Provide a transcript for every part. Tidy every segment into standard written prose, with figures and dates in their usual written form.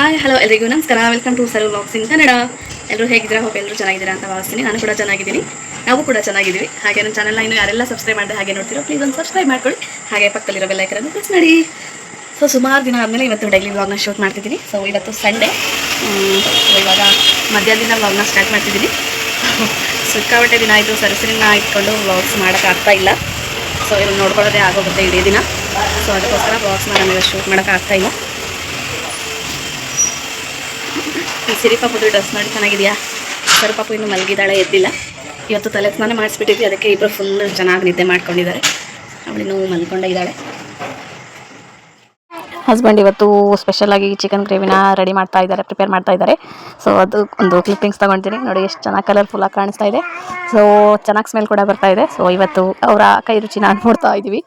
Hi hello ಎಲ್ರಿಗೂ ನಮಸ್ಕಾರ. Welcome to Saru vlogs in Kannada. ಎಲ್ಲರೂ ಹೇಗಿದ್ದೀರಾ? ಹೋಪ್ ಎಲ್ಲರೂ ಚೆನ್ನಾಗಿದ್ದೀರಾ ಅಂತ ಭಾವಿಸ್ತೀನಿ. ನಾನು ಕೂಡ ಚೆನ್ನಾಗಿದ್ದೀನಿ, ನಾವು ಕೂಡ ಚೆನ್ನಾಗಿದ್ದೀವಿ. ಹಾಗೆ ನನ್ನ ಚಾನಲ್ನ ಇನ್ನು ಯಾರೆಲ್ಲ ಸಬ್ಸ್ಕ್ರೈಬ್ ಮಾಡಿದೆ ಹಾಗೆ ನೋಡ್ತೀರೋ ಪ್ಲೀಸ್ ಒಂದು ಸಬ್ಸ್ಕ್ರೈಬ್ ಮಾಡ್ಕೊಳ್ಳಿ. ಹಾಗೆ ಪಕ್ಕದಲ್ಲಿರೋ ಬೆಲ್ ಐಕನ್ ಅನ್ನು ಪ್ರೆಸ್ ಮಾಡಿ. ಸೊ ಸುಮಾರು ದಿನ ಆದಮೇಲೆ ಇವತ್ತು ಡೈಲಿ ವ್ಲಾಗ್ನ ಶೂಟ್ ಮಾಡ್ತಿದ್ದೀನಿ. ಸೊ ಇವತ್ತು ಸಂಡೇ. ಇವಾಗ ಮಧ್ಯಾಹ್ನದಿಂದ ವ್ಲಾಗ್ನ ಸ್ಟಾರ್ಟ್ ಮಾಡ್ತಿದ್ದೀನಿ. ಸಿಕ್ಕಾಪಟ್ಟೆ ದಿನ ಆಯಿತು ಸರಸರಿನ ಇಟ್ಕೊಂಡು ವ್ಲಾಗ್ಸ್ ಮಾಡೋಕ್ಕಾಗ್ತಾ ಇಲ್ಲ. ಸೊ ಇವ್ರು ನೋಡ್ಕೊಳ್ಳೋದೇ ಆಗೋಗುತ್ತೆ ಇಡೀ ದಿನ. ಸೊ ಅದಕ್ಕೋಸ್ಕರ ವ್ಲಾಗ್ಸ್ನ ನಮಗೆ ಶೂಟ್ ಮಾಡೋಕ್ಕಾಗ್ತಾ ಇಲ್ಲ. ಈ ಸಿರಿ ಪಾಪುದು ಡ್ರೆಸ್ ನೋಡಿ ಚೆನ್ನಾಗಿದೆಯಾ? ಸರು ಪಾಪು ಇನ್ನು ಮಲಗಿದ್ದಾಳೆ, ಎದ್ದಿಲ್ಲ. ಇವತ್ತು ತಲೆ ಸ್ನಾನ ಮಾಡಿಸ್ಬಿಟ್ಟಿದ್ವಿ, ಅದಕ್ಕೆ ಇಬ್ಬರು ಫುಲ್ ಚೆನ್ನಾಗಿ ನಿದ್ದೆ ಮಾಡ್ಕೊಂಡಿದ್ದಾರೆ. ಅವಳಿನ್ನೂ ಮಲ್ಕೊಂಡೇ ಇದ್ದಾಳೆ. ಹಸ್ಬೆಂಡ್ ಇವತ್ತು ಸ್ಪೆಷಲಾಗಿ ಚಿಕನ್ ಗ್ರೇವಿನ ರೆಡಿ ಮಾಡ್ತಾ ಇದ್ದಾರೆ, ಪ್ರಿಪೇರ್ ಮಾಡ್ತಾ ಇದ್ದಾರೆ. ಸೊ ಅದು ಒಂದು ಕ್ಲಿಪ್ಪಿಂಗ್ಸ್ ತೊಗೊಳ್ತೀನಿ ನೋಡಿ, ಎಷ್ಟು ಚೆನ್ನಾಗಿ ಕಲರ್ಫುಲ್ಲಾಗಿ ಕಾಣಿಸ್ತಾ ಇದೆ. ಸೊ ಚೆನ್ನಾಗಿ ಸ್ಮೆಲ್ ಕೂಡ ಬರ್ತಾ ಇದೆ. ಸೊ ಇವತ್ತು ಅವರ ಕೈ ರುಚಿನ ನೋಡ್ತಾ ಇದ್ದೀವಿ.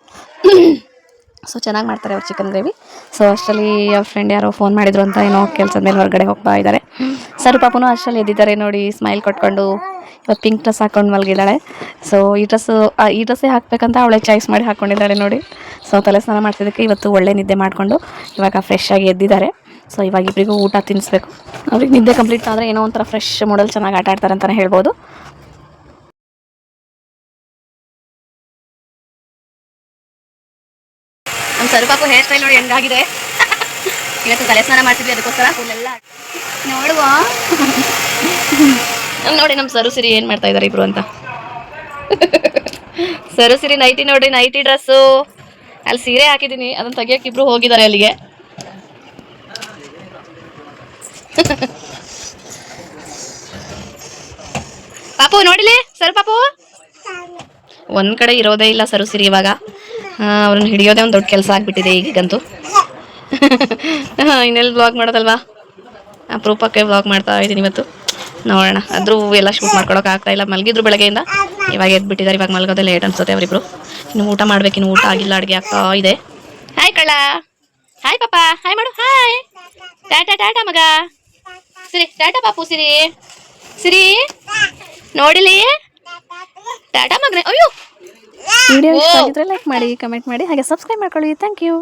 ಸೊ ಚೆನ್ನಾಗಿ ಮಾಡ್ತಾರೆ ಅವ್ರು ಚಿಕನ್ ಗ್ರೇವಿ. ಸೊ ಅಷ್ಟರಲ್ಲಿ ಅವ್ರ ಫ್ರೆಂಡ್ ಯಾರೋ ಫೋನ್ ಮಾಡಿದ್ರು ಅಂತ ಏನೋ ಕೆಲಸದ ಮೇಲೆ ಹೊರಗಡೆ ಹೋಗ್ತಾ ಇದ್ದಾರೆ. ಸರು ಪಾಪುನೂ ಅಷ್ಟರಲ್ಲಿ ಎದ್ದಿದ್ದಾರೆ ನೋಡಿ, ಸ್ಮೈಲ್ ಕೊಟ್ಕೊಂಡು. ಇವತ್ತು ಪಿಂಕ್ ಡ್ರೆಸ್ ಹಾಕೊಂಡು ಮಲಗಿದ್ದಾಳೆ. ಸೊ ಈ ಡ್ರೆಸ್ಸೇ ಹಾಕಬೇಕಂತ ಅವಳೇ ಚಾಯ್ಸ್ ಮಾಡಿ ಹಾಕ್ಕೊಂಡಿದ್ದಾಳೆ ನೋಡಿ. ಸೊ ತಲೆ ಸ್ನಾನ ಮಾಡ್ತಿದ್ದಕ್ಕೆ ಇವತ್ತು ಒಳ್ಳೆ ನಿದ್ದೆ ಮಾಡಿಕೊಂಡು ಇವಾಗ ಫ್ರೆಶ್ ಆಗಿ ಎದ್ದಿದ್ದಾರೆ. ಸೊ ಇವಾಗ ಇಬ್ಬರಿಗೂ ಊಟ ತಿನ್ನಿಸ್ಬೇಕು. ಅವ್ರಿಗೆ ನಿದ್ದೆ ಕಂಪ್ಲೀಟ್ ಆದರೆ ಏನೋ ಒಂಥರ ಫ್ರೆಶ್ ಮೂಡಲ್ಲಿ ಚೆನ್ನಾಗಿ ಆಟ ಆಡ್ತಾರೆ ಅಂತಲೇ ಹೇಳ್ಬೋದು. ನಮ್ಮ ಸರು ಪಾಪು ಹೇರ್ ಸ್ಟೈಲ್ ನೋಡಿ ಹೆಂಗಾಗಿದೆ. ಇವತ್ತು ತಲೆ ಸ್ನಾನ ಮಾಡ್ತಿದ್ವಿ, ಅದಕ್ಕೋಸ್ಕರ ಫುಲ್ಲೆಲ್ಲ ನೋಡುವ. ನೋಡಿ ನಮ್ಮ ಸರು ಸಿರಿ ಏನು ಮಾಡ್ತಾ ಇದ್ದಾರೆ ಇಬ್ರು ಅಂತ. ಸರು ಸಿರಿ ನೈಟಿ ನೋಡ್ರಿ, ನೈಟಿ ಡ್ರೆಸ್ಸು. ಅಲ್ಲಿ ಸೀರೆ ಹಾಕಿದ್ದೀನಿ, ಅದನ್ನು ತೆಗಿಯೋಕೆ ಇಬ್ರು ಹೋಗಿದ್ದಾರೆ ಅಲ್ಲಿಗೆ. ಪಾಪು ನೋಡಿಲಿ, ಸರು ಪಾಪು ಒಂದ್ ಕಡೆ ಇರೋದೇ ಇಲ್ಲ ಸರು ಸಿರಿ. ಇವಾಗ ಅವ್ರನ್ನ ಹಿಡಿಯೋದೇ ಒಂದು ದೊಡ್ಡ ಕೆಲಸ ಆಗ್ಬಿಟ್ಟಿದೆ ಈಗಂತೂ. ಇನ್ನೆಲ್ಲಿ ವ್ಲಾಗ್ ಮಾಡೋದಲ್ವಾ, ಅಪರೂಪಕ್ಕೆ ವ್ಲಾಗ್ ಮಾಡ್ತಾ ಇದ್ದೀನಿ ಇವತ್ತು. ನೋಡೋಣ, ಆದರೂ ಎಲ್ಲ ಶೂಟ್ ಮಾಡ್ಕೊಳಕ್ಕೆ ಆಗ್ತಾ ಇಲ್ಲ. ಮಲಗಿದ್ರು ಬೆಳಗ್ಗೆಯಿಂದ, ಇವಾಗ ಎದ್ಬಿಟ್ಟಿದ್ದಾರೆ. ಇವಾಗ ಮಲಗೋದೇ ಲೇಟ್ ಅನ್ಸುತ್ತೆ ಅವರಿಬ್ರು. ಇನ್ನು ಊಟ ಮಾಡ್ಬೇಕು, ಇನ್ನು ಊಟ ಆಗಿಲ್ಲ, ಅಡುಗೆ ಆಗ್ತಾ ಇದೆ. ಹಾಯ್ ಕಳ್ಳ, ಹಾಯ್ ಪಾಪ, ಹಾಯ್ ಮಾಡು, ಹಾಯ್. ಟಾಟಾ ಟಾಟಾ ಮಗ ಸಿರಿ, ಟಾಟಾ ಪಾಪು ಸಿರಿ. ಸಿರಿ ನೋಡಿಲಿ, ಟಾಟಾ ಮಗನೇ. ಅಯ್ಯೋ, ವಿಡಿಯೋ ಇಷ್ಟ ಆಗಿದ್ರೆ ಲೈಕ್ ಮಾಡಿ, ಕಮೆಂಟ್ ಮಾಡಿ, ಹಾಗೆ ಸಬ್ಸ್ಕ್ರೈಬ್ ಮಾಡ್ಕೊಳ್ಳಿ. Thank you.